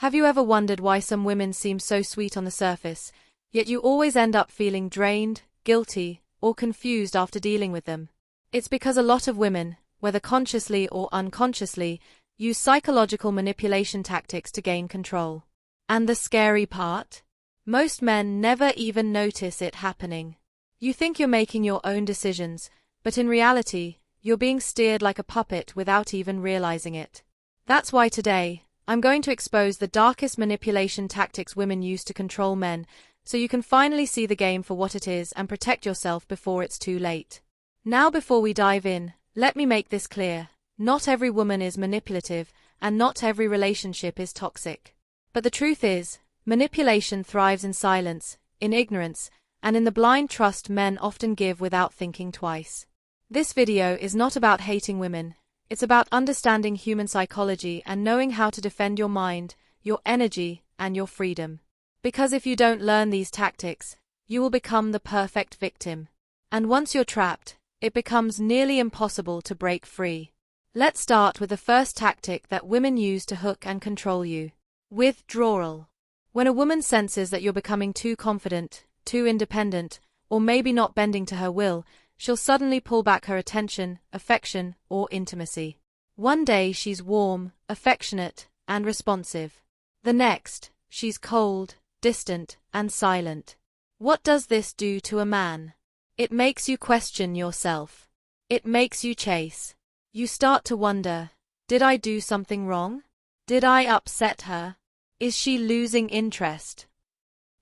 Have you ever wondered why some women seem so sweet on the surface, yet you always end up feeling drained, guilty, or confused after dealing with them? It's because a lot of women, whether consciously or unconsciously, use psychological manipulation tactics to gain control. And the scary part? Most men never even notice it happening. You think you're making your own decisions, but in reality, you're being steered like a puppet without even realizing it. That's why today, I'm going to expose the darkest manipulation tactics women use to control men, so you can finally see the game for what it is and protect yourself before it's too late. Now, before we dive in, let me make this clear. Not every woman is manipulative, and not every relationship is toxic. But the truth is, manipulation thrives in silence, in ignorance, and in the blind trust men often give without thinking twice. This video is not about hating women. It's about understanding human psychology and knowing how to defend your mind, your energy, and your freedom. Because if you don't learn these tactics, you will become the perfect victim. And once you're trapped, it becomes nearly impossible to break free. Let's start with the first tactic that women use to hook and control you. Withdrawal. When a woman senses that you're becoming too confident, too independent, or maybe not bending to her will, she'll suddenly pull back her attention, affection, or intimacy. One day she's warm, affectionate, and responsive. The next, she's cold, distant, and silent. What does this do to a man? It makes you question yourself. It makes you chase. You start to wonder, did I do something wrong? Did I upset her? Is she losing interest?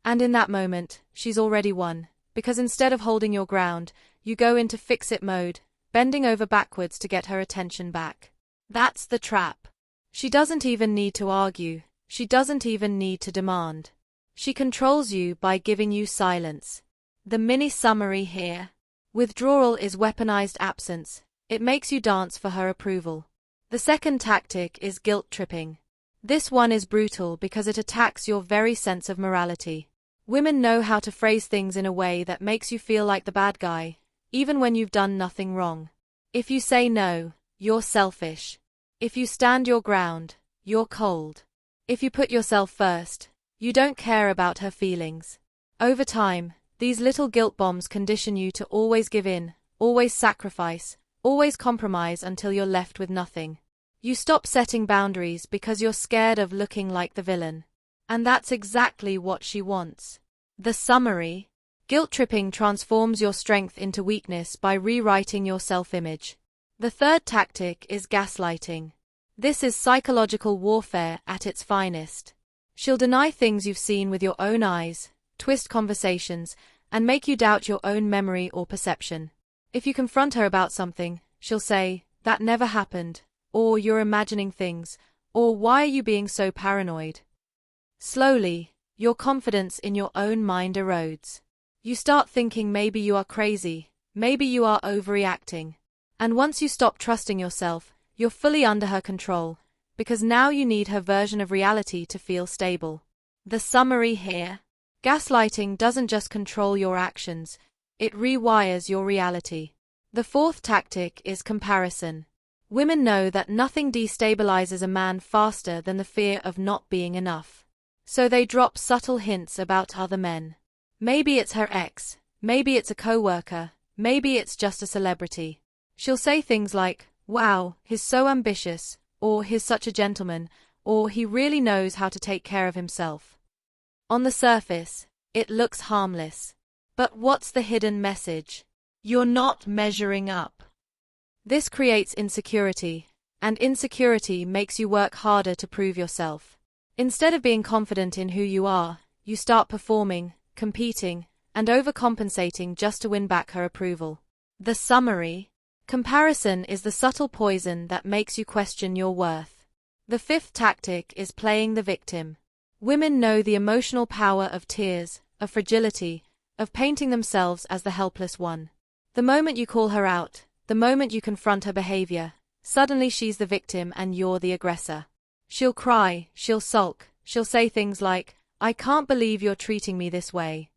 And in that moment, she's already won, because instead of holding your ground, you go into fix-it mode, bending over backwards to get her attention back. That's the trap. She doesn't even need to argue. She doesn't even need to demand. She controls you by giving you silence. The mini summary here. Withdrawal is weaponized absence. It makes you dance for her approval. The second tactic is guilt tripping. This one is brutal because it attacks your very sense of morality. Women know how to phrase things in a way that makes you feel like the bad guy, even when you've done nothing wrong. If you say no, you're selfish. If you stand your ground, you're cold. If you put yourself first, you don't care about her feelings. Over time, these little guilt bombs condition you to always give in, always sacrifice, always compromise until you're left with nothing. You stop setting boundaries because you're scared of looking like the villain. And that's exactly what she wants. The summary. Guilt tripping transforms your strength into weakness by rewriting your self-image. The third tactic is gaslighting. This is psychological warfare at its finest. She'll deny things you've seen with your own eyes, twist conversations, and make you doubt your own memory or perception. If you confront her about something, she'll say, "That never happened," or "You're imagining things," or "Why are you being so paranoid?" Slowly, your confidence in your own mind erodes. You start thinking maybe you are crazy, maybe you are overreacting. And once you stop trusting yourself, you're fully under her control, because now you need her version of reality to feel stable. The summary here. Gaslighting doesn't just control your actions, it rewires your reality. The fourth tactic is comparison. Women know that nothing destabilizes a man faster than the fear of not being enough. So they drop subtle hints about other men. Maybe it's her ex, maybe it's a coworker, maybe it's just a celebrity. She'll say things like, "Wow, he's so ambitious," or "He's such a gentleman," or "He really knows how to take care of himself." On the surface, it looks harmless. But what's the hidden message? You're not measuring up. This creates insecurity, and insecurity makes you work harder to prove yourself. Instead of being confident in who you are, you start performing, competing, and overcompensating just to win back her approval. The summary. Comparison is the subtle poison that makes you question your worth. The fifth tactic is playing the victim. Women know the emotional power of tears, of fragility, of painting themselves as the helpless one. The moment you call her out, the moment you confront her behavior, suddenly she's the victim and you're the aggressor. She'll cry, she'll sulk, she'll say things like, "I can't believe you're treating me this way."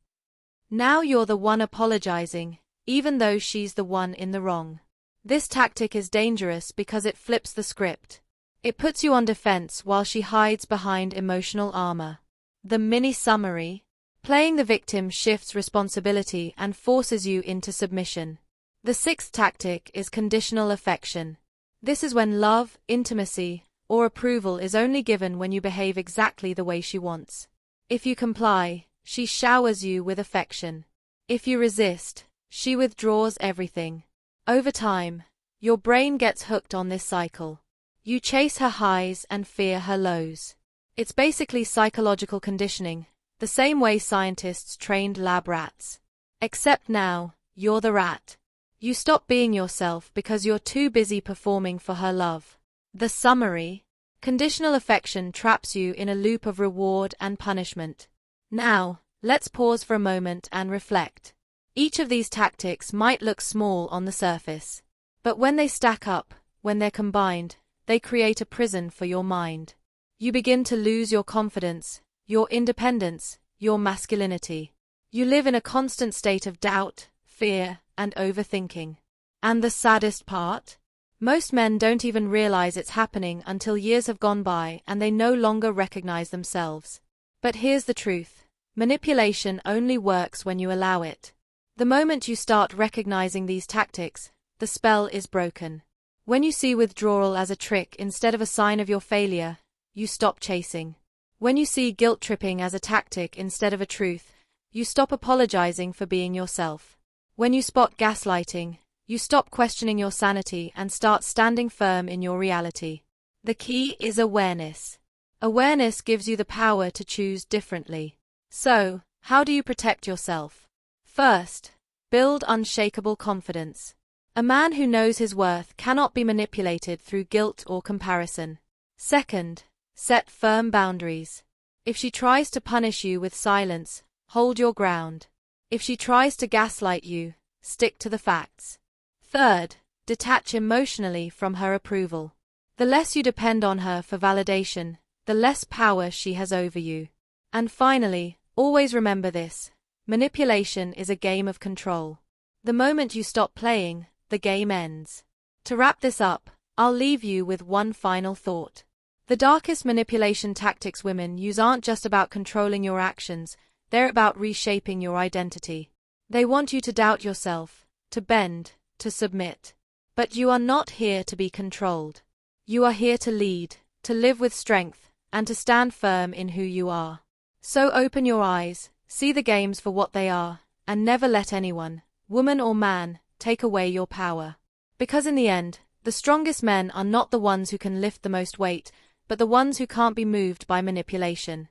Now you're the one apologizing, even though she's the one in the wrong. This tactic is dangerous because it flips the script. It puts you on defense while she hides behind emotional armor. The mini summary: playing the victim shifts responsibility and forces you into submission. The sixth tactic is conditional affection. This is when love, intimacy, or approval is only given when you behave exactly the way she wants. If you comply, she showers you with affection. If you resist, she withdraws everything. Over time, your brain gets hooked on this cycle. You chase her highs and fear her lows. It's basically psychological conditioning, the same way scientists trained lab rats. Except now, you're the rat. You stop being yourself because you're too busy performing for her love. The summary: conditional affection traps you in a loop of reward and punishment. Now, let's pause for a moment and reflect. Each of these tactics might look small on the surface, but when they stack up, when they're combined, they create a prison for your mind. You begin to lose your confidence, your independence, your masculinity. You live in a constant state of doubt, fear, and overthinking. And the saddest part? Most men don't even realize it's happening until years have gone by and they no longer recognize themselves. But here's the truth: manipulation only works when you allow it. The moment you start recognizing these tactics, the spell is broken. When you see withdrawal as a trick instead of a sign of your failure, you stop chasing. When you see guilt-tripping as a tactic instead of a truth, you stop apologizing for being yourself. When you spot gaslighting, you stop questioning your sanity and start standing firm in your reality. The key is awareness. Awareness gives you the power to choose differently. So, how do you protect yourself? First, build unshakable confidence. A man who knows his worth cannot be manipulated through guilt or comparison. Second, set firm boundaries. If she tries to punish you with silence, hold your ground. If she tries to gaslight you, stick to the facts. Third, detach emotionally from her approval. The less you depend on her for validation, the less power she has over you. And finally, always remember this: manipulation is a game of control. The moment you stop playing, the game ends. To wrap this up, I'll leave you with one final thought. The darkest manipulation tactics women use aren't just about controlling your actions, they're about reshaping your identity. They want you to doubt yourself, to bend, to submit. But you are not here to be controlled. You are here to lead, to live with strength, and to stand firm in who you are. So open your eyes, see the games for what they are, and never let anyone, woman or man, take away your power. Because in the end, the strongest men are not the ones who can lift the most weight, but the ones who can't be moved by manipulation.